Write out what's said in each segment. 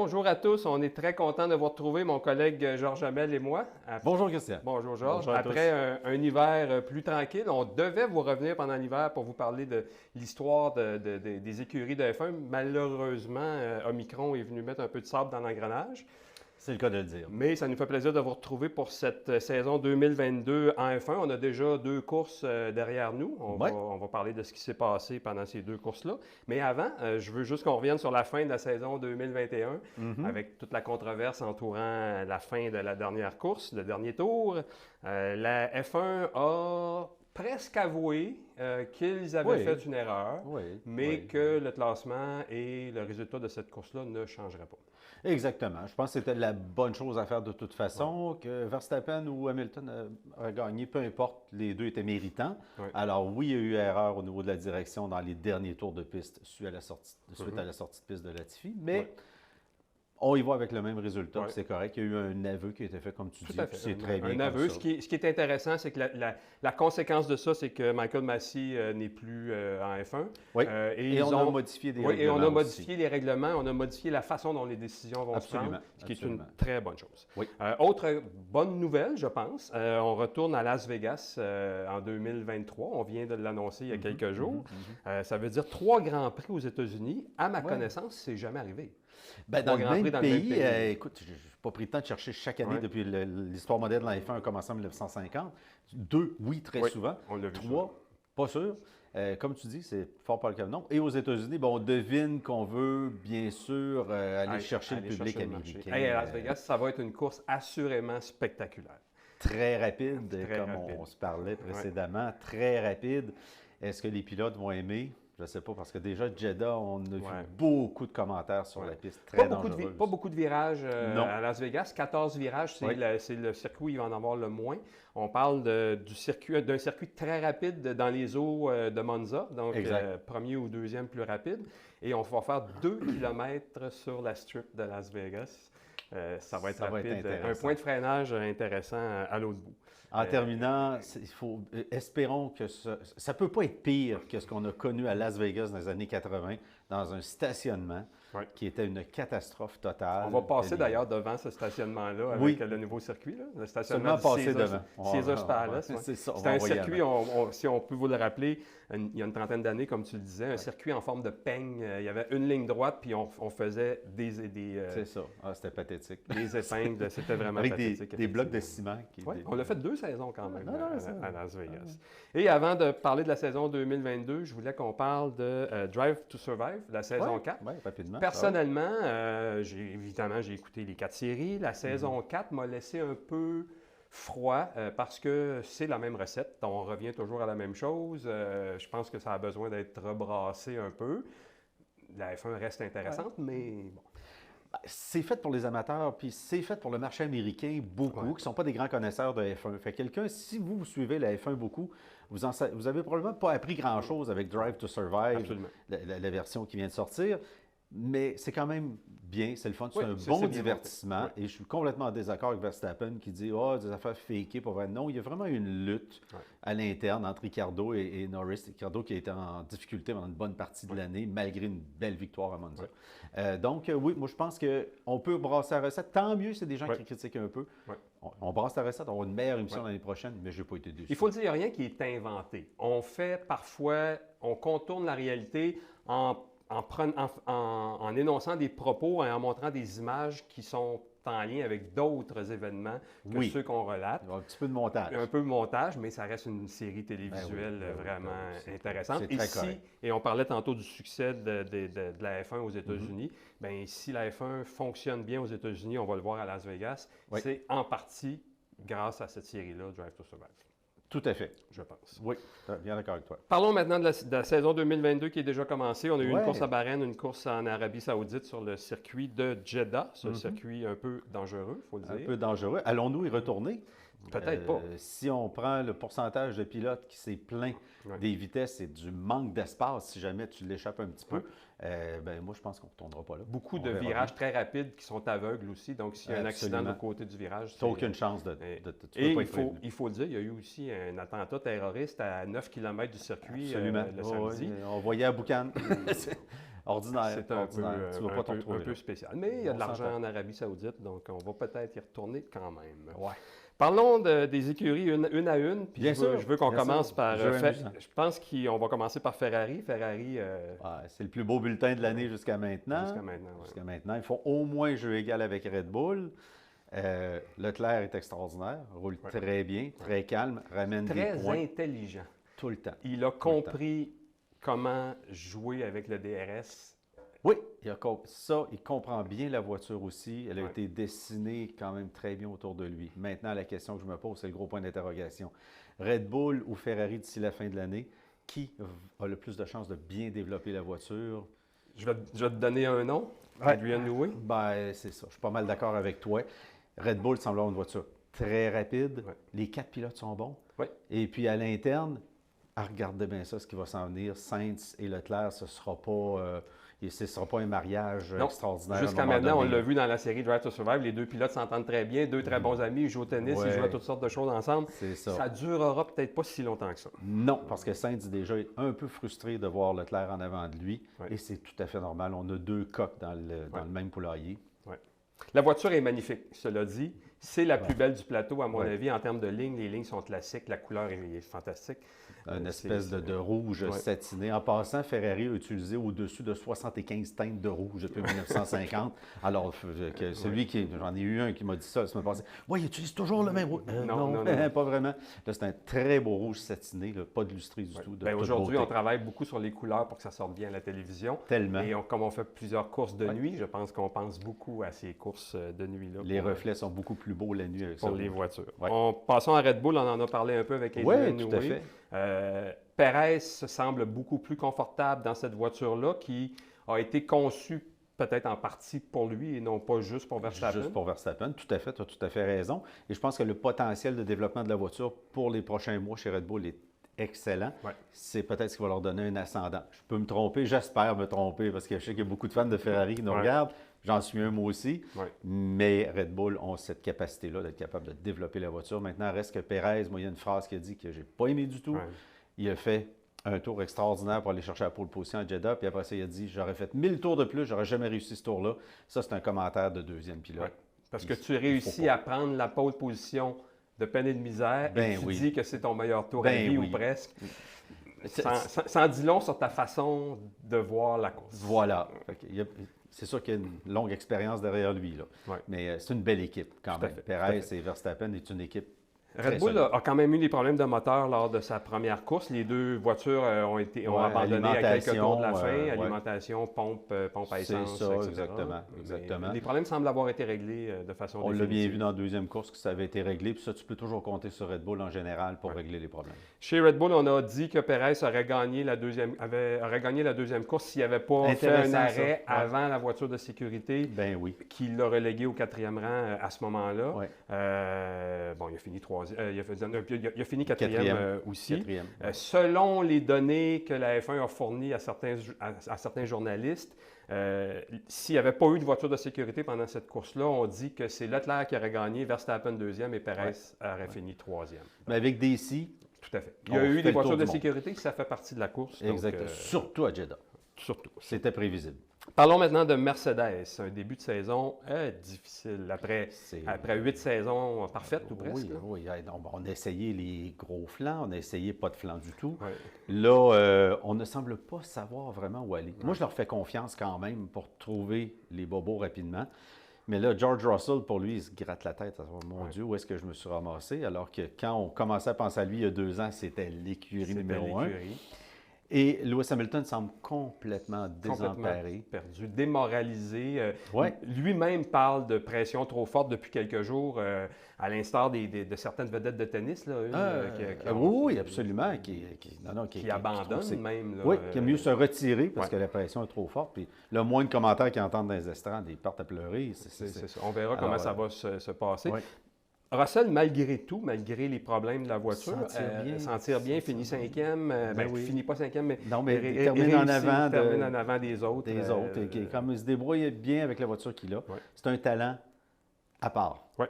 bonjour à tous. On est très content de vous retrouver, mon collègue Georges Hamel et moi. Bonjour Christian. Bonjour Georges. Bonjour à Après un hiver plus tranquille, on devait vous revenir pendant l'hiver pour vous parler de l'histoire des écuries de F1. Malheureusement, Omicron est venu mettre un peu de sable dans l'engrenage. C'est le cas de le dire. Mais ça nous fait plaisir de vous retrouver pour cette saison 2022 en F1. On a déjà 2 courses derrière nous. On va parler de ce qui s'est passé pendant ces 2 courses-là. Mais avant, je veux juste qu'on revienne sur la fin de la saison 2021 avec toute la controverse entourant la fin de la dernière course, le dernier tour. La F1 a presque avoué qu'ils avaient fait une erreur, mais que le classement et le résultat de cette course-là ne changeraient pas. Exactement. Je pense que c'était la bonne chose à faire de toute façon, que Verstappen ou Hamilton auraient gagné, peu importe, les deux étaient méritants. Alors oui, il y a eu erreur au niveau de la direction dans les derniers tours de piste suite à la sortie de piste de Latifi, mais on y va avec le même résultat, c'est correct. Il y a eu un aveu qui a été fait, comme tu dis, c'est très bien. Un aveu. Ce qui est intéressant, c'est que la conséquence de ça, c'est que Michael Massey n'est plus en F1. Et on a modifié des règlements. Et on a modifié les règlements, on a modifié la façon dont les décisions vont se prendre, ce qui est une très bonne chose. Autre bonne nouvelle, je pense, on retourne à Las Vegas en 2023. On vient de l'annoncer il y a quelques jours. Ça veut dire 3 Grands Prix aux États-Unis. À ma connaissance, c'est jamais arrivé. Dans le même pays, écoute, je n'ai pas pris le temps de chercher chaque année depuis l'histoire moderne de la F1 a commencé en 1950. 2, oui, très souvent. On l'a vu. 3, pas sûr. Comme tu dis, c'est fort pas le cas de non. Et aux États-Unis, on devine qu'on veut, bien sûr, aller chercher le public américain. À Las Vegas, ça va être une course assurément spectaculaire. Très rapide, on se parlait précédemment. Très rapide. Est-ce que les pilotes vont aimer? Je ne sais pas, parce que déjà, Jeddah, on a vu beaucoup de commentaires sur la piste, très dangereuse. Pas beaucoup de virages à Las Vegas. 14 virages, c'est le circuit où il va en avoir le moins. On parle d'un circuit très rapide dans les eaux de Monza, donc premier ou deuxième plus rapide. Et on va faire 2 km sur la strip de Las Vegas. Ça va être rapide. Un point de freinage intéressant à l'autre bout. En terminant, espérons que ça ne peut pas être pire que ce qu'on a connu à Las Vegas dans les années 80, dans un stationnement qui était une catastrophe totale. On va passer d'ailleurs devant ce stationnement-là avec le nouveau circuit. Le stationnement Caesars Palace. C'est un circuit, si on peut vous le rappeler, il y a une trentaine d'années, comme tu le disais, un circuit en forme de peigne. Il y avait une ligne droite, puis on faisait des c'est ça. C'était pathétique. Des épingles, c'était vraiment avec pathétique. Des blocs de ciment. On l'a fait 2 saisons quand même à Las Vegas. Et avant de parler de la saison 2022, je voulais qu'on parle de Drive to Survive, la saison 4. Oui, rapidement. Personnellement, évidemment, j'ai écouté les 4 séries. La saison 4 m'a laissé un peu froid parce que c'est la même recette. On revient toujours à la même chose. Je pense que ça a besoin d'être rebrassé un peu. La F1 reste intéressante, mais bon. C'est fait pour les amateurs, puis c'est fait pour le marché américain beaucoup, qui ne sont pas des grands connaisseurs de F1. Fait quelqu'un, si vous suivez la F1 beaucoup, vous avez probablement pas appris grand-chose avec Drive to Survive, la version qui vient de sortir. Mais c'est quand même bien, c'est le fun, c'est un bon divertissement. Et je suis complètement en désaccord avec Verstappen qui dit « Ah, des affaires fakées pour vrai. » Non, il y a vraiment une lutte à l'interne entre Ricciardo et Norris. Ricciardo qui a été en difficulté pendant une bonne partie de l'année, malgré une belle victoire à Monza. Donc, oui, moi je pense qu'on peut brasser la recette. Tant mieux, c'est des gens qui critiquent un peu. On brasse la recette, on aura une meilleure émission l'année prochaine, mais je n'ai pas été déçu. Il faut le dire, il n'y a rien qui est inventé. On fait parfois, on contourne la réalité en énonçant des propos et en montrant des images qui sont en lien avec d'autres événements que ceux qu'on relate. Un petit peu de montage. Un peu de montage, mais ça reste une série télévisuelle vraiment intéressante. C'est très correct. Et on parlait tantôt du succès de la F1 aux États-Unis. Bien, si la F1 fonctionne bien aux États-Unis, on va le voir à Las Vegas, c'est en partie grâce à cette série-là, Drive to Survive. Tout à fait. Je pense. Oui, bien d'accord avec toi. Parlons maintenant de la saison 2022 qui est déjà commencée. On a eu une course à Bahreïn, une course en Arabie Saoudite sur le circuit de Jeddah. Ce circuit un peu dangereux, il faut le dire. Un peu dangereux. Allons-nous y retourner? Peut-être pas. Si on prend le pourcentage de pilotes qui s'est plaint des vitesses et du manque d'espace, si jamais tu l'échappes un petit peu, moi, je pense qu'on ne retournera pas là. Beaucoup de virages très rapides qui sont aveugles aussi. Donc, s'il y a un accident de côté du virage... Tu n'as aucune chance de et il faut le dire, il y a eu aussi un attentat terroriste à 9 km du circuit le samedi. On voyait à Boucan. ordinaire. C'est un peu, Tu vas pas t'en retrouver un peu là. spécial. Mais il y a de On l'argent s'entend. en Arabie Saoudite, donc on va peut-être y retourner quand même. Ouais. Parlons des écuries une à une. Puis Bien sûr, je veux qu'on bien commence sûr. par. Jeu amusant. Je pense qu'on va commencer par Ferrari. Ferrari, Ouais, c'est le plus beau bulletin de l'année jusqu'à maintenant. jusqu'à maintenant. Ouais. Jusqu'à maintenant. Ils font au moins jeu égal avec Red Bull. Leclerc est extraordinaire, roule très bien, très calme, ramène des Très points intelligent. tout le temps. Il a compris comment jouer avec le DRS. Oui, il comprend bien la voiture aussi. Elle a Ouais. été dessinée quand même très bien autour de lui. Maintenant, la question que je me pose, c'est le gros point d'interrogation. Red Bull ou Ferrari d'ici la fin de l'année, qui a le plus de chances de bien développer la voiture? Je vais te donner un nom. Ouais. Adrian Newey. Ben, c'est ça. Je suis pas mal d'accord avec toi. Red Bull semble avoir une voiture très rapide. Ouais. Les 4 pilotes sont bons. Ouais. Et puis à l'interne, regardez bien ça, ce qui va s'en venir. Sainz et Leclerc, ce ne sera pas un mariage Non. extraordinaire. Jusqu'à maintenant, on l'a vu dans la série Drive to Survive, les deux pilotes s'entendent très bien, deux très bons amis, ils jouent au tennis, Ouais. ils jouent à toutes sortes de choses ensemble. C'est ça. Ça durera peut-être pas si longtemps que ça. Non, parce que Sainz déjà est un peu frustré de voir Leclerc en avant de lui. Ouais. Et c'est tout à fait normal. On a deux coqs dans le même poulailler. La voiture est magnifique, cela dit. C'est la plus belle du plateau, à mon Ouais. avis, en termes de lignes. Les lignes sont classiques, la couleur est fantastique. Une espèce de rouge Ouais. satiné. En passant, Ferrari a utilisé au-dessus de 75 teintes de rouge depuis 1950. Alors, j'en ai eu un qui m'a dit ça la semaine passée. Oui, il utilise toujours le même rouge. Non. Pas vraiment. Là, c'est un très beau rouge satiné, là, pas de lustré du tout. Ben, aujourd'hui, on travaille beaucoup sur les couleurs pour que ça sorte bien à la télévision. Tellement. Et comme on fait plusieurs courses de nuit, je pense qu'on pense beaucoup à ces courses de nuit-là. Les reflets sont beaucoup plus beaux la nuit avec ça. Pour les voitures. Ouais. Passons à Red Bull, on en a parlé un peu avec Adrian Oui, Newey. tout à fait. Perez semble beaucoup plus confortable dans cette voiture-là qui a été conçue peut-être en partie pour lui et non pas juste pour Verstappen. Juste pour Verstappen, tout à fait, tu as tout à fait raison. Et je pense que le potentiel de développement de la voiture pour les prochains mois chez Red Bull est excellent. Ouais. C'est peut-être ce qui va leur donner un ascendant. Je peux me tromper, j'espère me tromper, parce que je sais qu'il y a beaucoup de fans de Ferrari qui nous regardent. J'en suis un, moi aussi. Ouais. Mais Red Bull ont cette capacité-là d'être capable de développer la voiture. Maintenant, reste que Perez, moi, il y a une phrase qu'il a dit que je n'ai pas aimé du tout. Ouais. Il a fait un tour extraordinaire pour aller chercher la pole position à Jeddah. Puis après ça, il a dit, j'aurais fait 1000 tours de plus, j'aurais jamais réussi ce tour-là. Ça, c'est un commentaire de deuxième pilote. Ouais. Parce que tu réussis à prendre la pole position de peine et de misère et tu dis que c'est ton meilleur tour à vie ou presque. Ça en dit long sur ta façon de voir la course. Voilà. C'est sûr qu'il y a une longue expérience derrière lui, là. Ouais. Mais c'est une belle équipe quand même. Perez et Verstappen est une équipe. Red Bull a quand même eu des problèmes de moteur lors de sa première course. Les deux voitures ont abandonné à quelques tours de la fin. Alimentation, pompe à essence, c'est ça, etc. exactement. Les problèmes semblent avoir été réglés de façon On l'a définitive. bien vu dans la deuxième course que ça avait été réglé. Puis ça, tu peux toujours compter sur Red Bull en général pour régler les problèmes. Chez Red Bull, on a dit que Perez aurait gagné la deuxième course s'il n'avait pas fait un arrêt avant la voiture de sécurité qui l'a relégué au 4e rang à ce moment-là. Ouais. Bon, il a fini 3e. Il a fini 4e aussi. 4e. Selon les données que la F1 a fournies à certains journalistes, s'il n'y avait pas eu de voiture de sécurité pendant cette course-là, on dit que c'est Leclerc qui aurait gagné, Verstappen 2e et Perez aurait fini 3e. Mais avec DC, tout à fait. Il y a eu des voitures de sécurité, ça fait partie de la course. Exactement. Surtout à Jeddah. Surtout. C'était prévisible. Parlons maintenant de Mercedes. Un début de saison difficile. Après 8 saisons parfaites ou presque. Oui. On a essayé les gros flancs, on a essayé pas de flanc du tout. Ouais. Là, on ne semble pas savoir vraiment où aller. Moi, je leur fais confiance quand même pour trouver les bobos rapidement. Mais là, George Russell, pour lui, il se gratte la tête. Mon Dieu, où est-ce que je me suis ramassé? Alors que quand on commençait à penser à lui il y a 2 ans, c'était l'écurie numéro 1. Et Lewis Hamilton semble complètement désemparé. Perdu, démoralisé. Lui-même parle de pression trop forte depuis quelques jours, à l'instar de certaines vedettes de tennis. Là, oui, absolument. Qui abandonnent même. Là, oui, qui aime mieux se retirer parce que la pression est trop forte. Puis le moindre commentaire qu'ils entendent dans les estrades, ils partent à pleurer. C'est ça. On verra comment ça va se passer. Oui. Russell, malgré tout, malgré les problèmes de la voiture, sentir bien, finit 5e, finit pas 5e, mais il termine en avant des autres. Comme il se débrouille bien avec la voiture qu'il a, c'est un talent à part. Oui.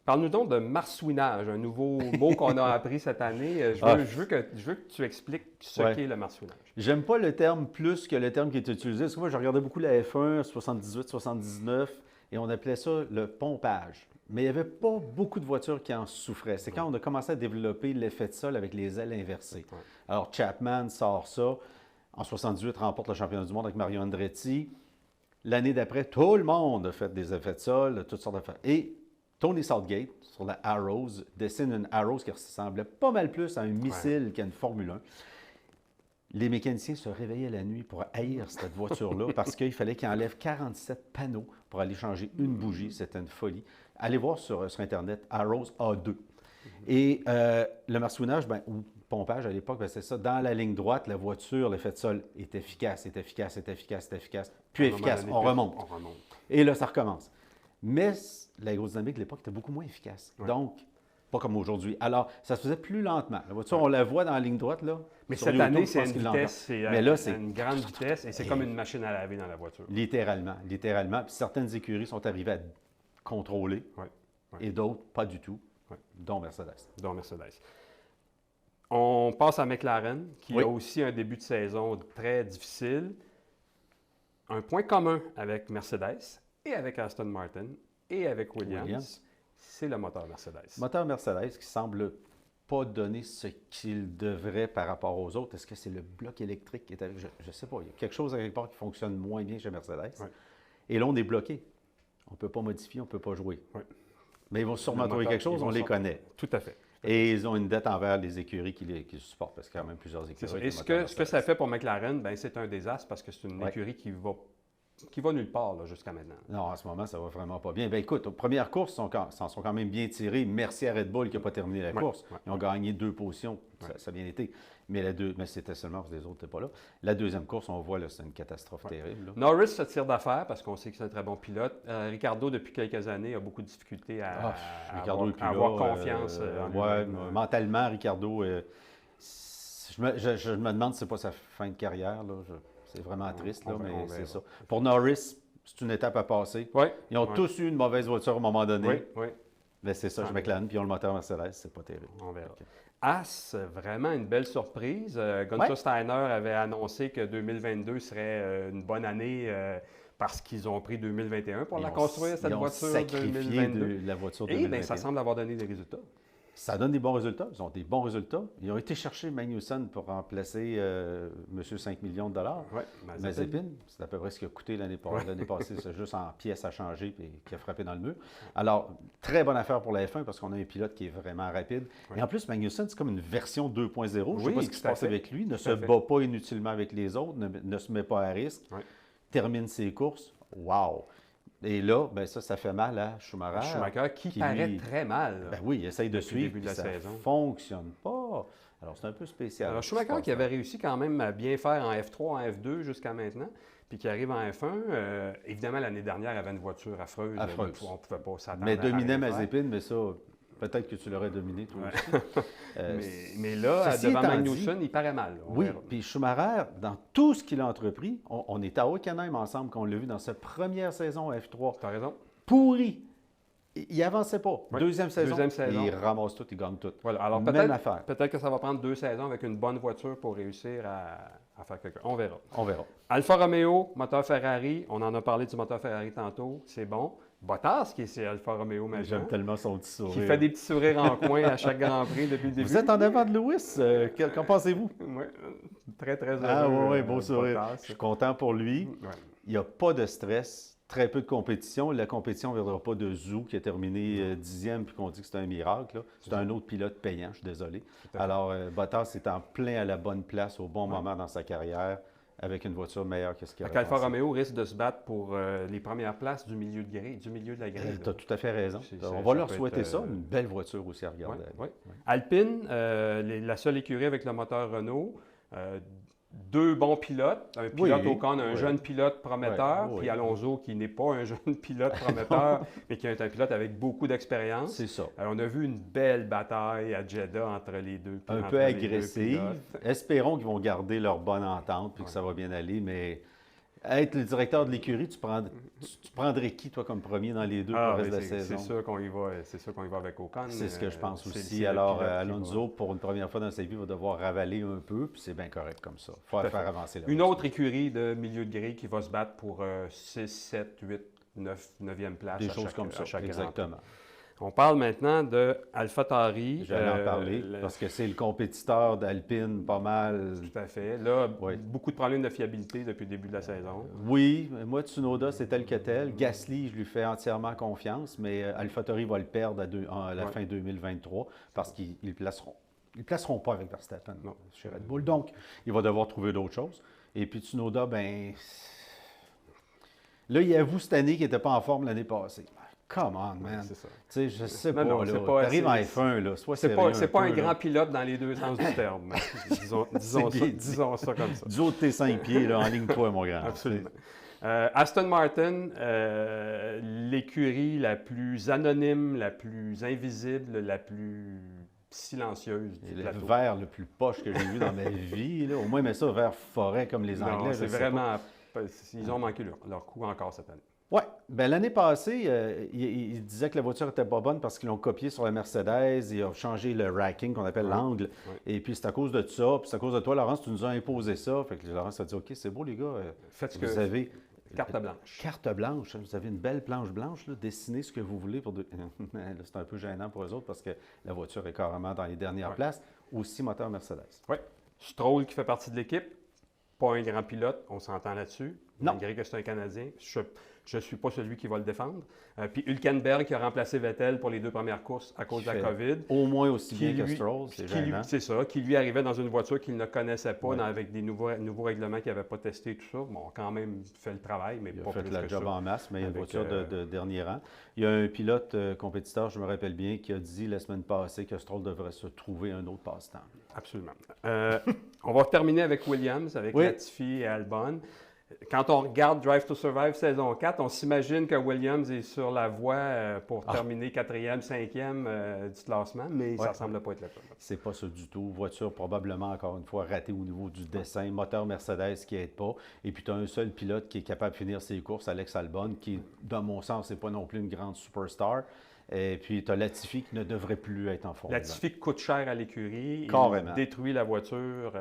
Parle-nous donc de marsouinage, un nouveau mot qu'on a appris cette année. Je veux que tu expliques ce qu'est le marsouinage. J'aime pas le terme plus que le terme qui est utilisé. Parce que moi, je regardais beaucoup la F1, 78, 79, et on appelait ça le pompage. Mais il n'y avait pas beaucoup de voitures qui en souffraient. C'est quand on a commencé à développer l'effet de sol avec les ailes inversées. Ouais. Alors, Chapman sort ça. En 78, remporte le championnat du monde avec Mario Andretti. L'année d'après, tout le monde a fait des effets de sol, toutes sortes d'affaires. Et Tony Southgate, sur la Arrows, dessine une Arrows qui ressemblait pas mal plus à un missile qu'à une Formule 1. Les mécaniciens se réveillaient la nuit pour haïr cette voiture-là parce qu'il fallait qu'ils enlèvent 47 panneaux pour aller changer une bougie. C'était une folie. Allez voir sur Internet, Arrows A2. Et le marsouinage, ou pompage à l'époque, c'est ça. Dans la ligne droite, la voiture, l'effet de sol est efficace, est efficace, est efficace, est efficace. Puis efficace, on remonte. Et là, ça recommence. Mais l'aérodynamique de l'époque était beaucoup moins efficace. Ouais. Donc, pas comme aujourd'hui. Alors, ça se faisait plus lentement. La voiture, on la voit dans la ligne droite, là. Mais cette année, c'est une vitesse, mais là, c'est une grande vitesse et c'est comme une machine à laver dans la voiture. Littéralement, littéralement. Puis certaines écuries sont arrivées à contrôler et d'autres, pas du tout, dont Mercedes. On passe à McLaren, qui a aussi un début de saison très difficile. Un point commun avec Mercedes et avec Aston Martin et avec Williams. C'est le moteur Mercedes. Moteur Mercedes qui semble pas donner ce qu'il devrait par rapport aux autres. Est-ce que c'est le bloc électrique qui est avec? Je ne sais pas. Il y a quelque chose à quelque part qui fonctionne moins bien chez Mercedes. Ouais. Et là, on est bloqué. On ne peut pas modifier, on ne peut pas jouer. Ouais. Mais ils vont sûrement trouver quelque chose, on les connaît. Tout à fait. Et ils ont une dette envers les écuries qui le supportent, parce qu'il y a quand même plusieurs écuries. Et ce que ça fait pour McLaren, c'est un désastre parce que c'est une écurie qui va nulle part jusqu'à maintenant. Non, en ce moment, ça va vraiment pas bien. Bien, écoute, aux premières courses, ils s'en sont quand même bien tirés. Merci à Red Bull qui n'a pas terminé la course. Ils ont gagné 2 positions. Ça a bien été. Mais c'était seulement parce que les autres n'étaient pas là. La deuxième course, on voit, c'est une catastrophe terrible. Là. Norris se tire d'affaire parce qu'on sait que c'est un très bon pilote. Ricardo, depuis quelques années, a beaucoup de difficultés à avoir confiance en lui. Mentalement, Ricardo, je me demande si ce n'est pas sa fin de carrière. Là. C'est vraiment triste, mais c'est ça. Pour Norris, c'est une étape à passer. Ils ont tous eu une mauvaise voiture à un moment donné. Mais c'est ça, je McLaren, puis ils ont le moteur Mercedes, c'est pas terrible. On verra. As, vraiment une belle surprise. Gunther Steiner avait annoncé que 2022 serait une bonne année parce qu'ils ont pris 2021 pour la construire, cette voiture 2022. La voiture 2021. Et ça semble avoir donné des résultats. Ça donne des bons résultats. Ils ont des bons résultats. Ils ont été chercher Magnussen pour remplacer M. 5 millions de dollars. Mazepin, c'est à peu près ce qui a coûté l'année passée. C'est juste en pièces à changer et qui a frappé dans le mur. Alors, très bonne affaire pour la F1 parce qu'on a un pilote qui est vraiment rapide. Et en plus, Magnussen, c'est comme une version 2.0. Je ne sais pas ce qui se passe avec lui. Ne se bat pas inutilement avec les autres, ne se met pas à risque. Termine ses courses. Wow! Et là, ça fait mal à Schumacher. Schumacher qui paraît très mal. Oui, il essaye de suivre, puis ça ne fonctionne pas. Alors, c'est un peu spécial. Alors, Schumacher qui avait réussi quand même à bien faire en F3, en F2 jusqu'à maintenant, puis qui arrive en F1, évidemment, l'année dernière, il avait une voiture affreuse. On ne pouvait pas s'attendre mais dominait Mazepin, mais ça... Peut-être que tu l'aurais dominé, toi aussi. Mais là, devant Magnussen, il paraît mal. Oui, puis Schumacher, dans tout ce qu'il a entrepris, on est à Hockenheim ensemble, qu'on l'a vu dans sa première saison à F3. Tu as raison. Pourri. Il n'avançait pas. Deuxième saison, il ramasse tout, il gagne tout. Voilà. Alors peut-être que ça va prendre 2 saisons avec une bonne voiture pour réussir à faire quelque chose. On verra. Alfa Romeo, moteur Ferrari. On en a parlé du moteur Ferrari tantôt. C'est bon. Bottas, qui est chez Alfa Romeo maintenant. J'aime tellement son petit sourire. Qui fait des petits sourires en coin à chaque Grand Prix depuis le début. Vous êtes en avant de Lewis. Qu'en pensez-vous? Oui, très, très heureux. Oui, beau sourire. Bottas. Je suis content pour lui. Il n'y a pas de stress, très peu de compétition. La compétition ne viendra pas de Zhou, qui a terminé 10e, puis qu'on dit que c'est un miracle. C'est un autre pilote payant, je suis désolé. Alors, Bottas est en plein à la bonne place au bon moment dans sa carrière, avec une voiture meilleure que ce qu'il y a. Alfa Romeo risque de se battre pour les premières places du milieu de la grille. Tu as tout à fait raison. On va leur souhaiter ça. Une belle voiture aussi à regarder. Alpine, la seule écurie avec le moteur Renault. 2 bons pilotes. Un pilote Ocon, un jeune pilote prometteur, puis Alonso qui n'est pas un jeune pilote prometteur, mais qui est un pilote avec beaucoup d'expérience. C'est ça. Alors, on a vu une belle bataille à Jeddah entre les deux. Un peu agressive. Espérons qu'ils vont garder leur bonne entente puis que ça va bien aller, mais être le directeur de l'écurie, tu prendrais qui, toi, comme premier dans les deux pour le reste de la saison? C'est sûr qu'on y va avec Ocon. C'est ce que je pense aussi. Alors, Alonso, pour une première fois dans sa vie, va devoir ravaler un peu, puis c'est bien correct comme ça. Il faut faire avancer la Une autre écurie de milieu de grille qui va se battre pour 6, 7, 8, 9e place. Des choses comme ça, exactement. On parle maintenant de AlphaTauri. J'allais en parler, parce que c'est le compétiteur d'Alpine pas mal. Tout à fait. Là, beaucoup de problèmes de fiabilité depuis le début de la saison. Oui, moi, Tsunoda, c'est tel que tel. Gasly, je lui fais entièrement confiance, mais AlphaTauri va le perdre à la fin 2023 parce qu'ils ne le placeront pas avec Verstappen chez Red Bull. Donc, il va devoir trouver d'autres choses. Et puis Tsunoda, ben là, il avoue cette année qu'il n'était pas en forme l'année passée. Come on, man. C'est ça. Tu sais, je sais pas, là. Tu arrives en F1, là. C'est pas un grand pilote dans les deux sens du terme. disons ça comme ça. Du haut de tes 5 pieds, là, en ligne 3, mon grand. Absolument. Aston Martin, l'écurie la plus anonyme, la plus invisible, la plus silencieuse du plateau. Le vert le plus poche que j'ai vu dans ma vie. Là. Au moins, mais ça, vert forêt comme les Anglais. Non, c'est vraiment... Ils ont manqué leur coup encore cette année. Oui. Bien, l'année passée, il disait que la voiture n'était pas bonne parce qu'ils l'ont copié sur la Mercedes. Ils ont changé le racking qu'on appelle l'angle. Et puis, c'est à cause de ça. Puis, c'est à cause de toi, Laurence, tu nous as imposé ça. Fait que Laurence a dit, OK, c'est beau, les gars. Faites ce que vous avez... Carte blanche. Carte blanche. Vous avez une belle planche blanche. Là, dessinez ce que vous voulez. C'est un peu gênant pour eux autres parce que la voiture est carrément dans les dernières places. Aussi moteur Mercedes. Oui. Stroll qui fait partie de l'équipe. Pas un grand pilote, on s'entend là-dessus. Malgré que c'est un Canadien. Je ne suis pas celui qui va le défendre. Puis Hülkenberg qui a remplacé Vettel pour les 2 premières courses à cause de la COVID. Au moins aussi bien que Stroll, c'est gênant. C'est ça, qui lui arrivait dans une voiture qu'il ne connaissait pas, avec des nouveaux règlements qu'il n'avait pas testés, tout ça. Bon, on a quand même fait le travail, mais pas plus que ça. Il a fait le job en masse, mais il y a une voiture de dernier rang. Il y a un pilote compétiteur, je me rappelle bien, qui a dit la semaine passée que Stroll devrait se trouver un autre passe-temps. Absolument. On va terminer avec Williams, avec Latifi et Albon. Quand on regarde Drive to Survive saison 4, on s'imagine que Williams est sur la voie pour terminer 4e, 5e du classement, mais ça ne semble pas être le cas. C'est pas ça du tout. Voiture probablement, encore une fois, ratée au niveau du dessin. Moteur Mercedes qui n'aide pas. Et puis, tu as un seul pilote qui est capable de finir ses courses, Alex Albon, qui, dans mon sens, n'est pas non plus une grande superstar. Et puis, tu as Latifi qui ne devrait plus être en forme. Latifi coûte cher à l'écurie. Carrément. Il détruit la voiture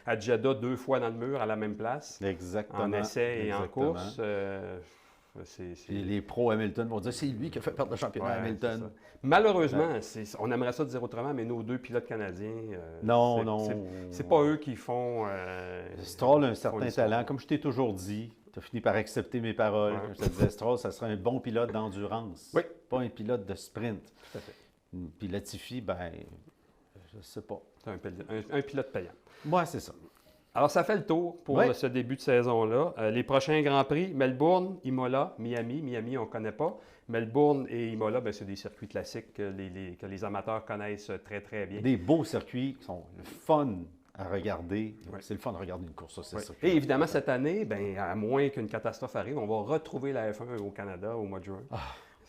à Jeddah 2 fois dans le mur à la même place. Exactement. En essai et en course. Les pros Hamilton vont dire c'est lui qui a fait perdre le championnat à Hamilton. Malheureusement, on aimerait ça dire autrement, mais nos 2 pilotes canadiens, c'est pas eux qui font... Stroll a un certain talent. Comme je t'ai toujours dit, tu as fini par accepter mes paroles. Je te disais, Stroll, ça serait un bon pilote d'endurance, pas un pilote de sprint. Tout à fait. Puis Latifi, ben, je sais pas. C'est un pilote payant. Moi, c'est ça. Alors, ça fait le tour pour ce début de saison-là. Les prochains Grands Prix, Melbourne, Imola, Miami. Miami, on ne connaît pas. Melbourne et Imola, c'est des circuits classiques que les amateurs connaissent très, très bien. Des beaux circuits qui sont le fun à regarder. C'est le fun de regarder une course, ça, c'est Et évidemment, cette année, à moins qu'une catastrophe arrive, on va retrouver la F1 au Canada au mois de juin.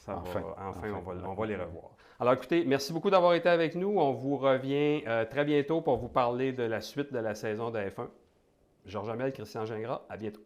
Enfin, on va les revoir. Alors écoutez, merci beaucoup d'avoir été avec nous. On vous revient très bientôt pour vous parler de la suite de la saison de F1. Georges Hamel, Christian Gingras, à bientôt.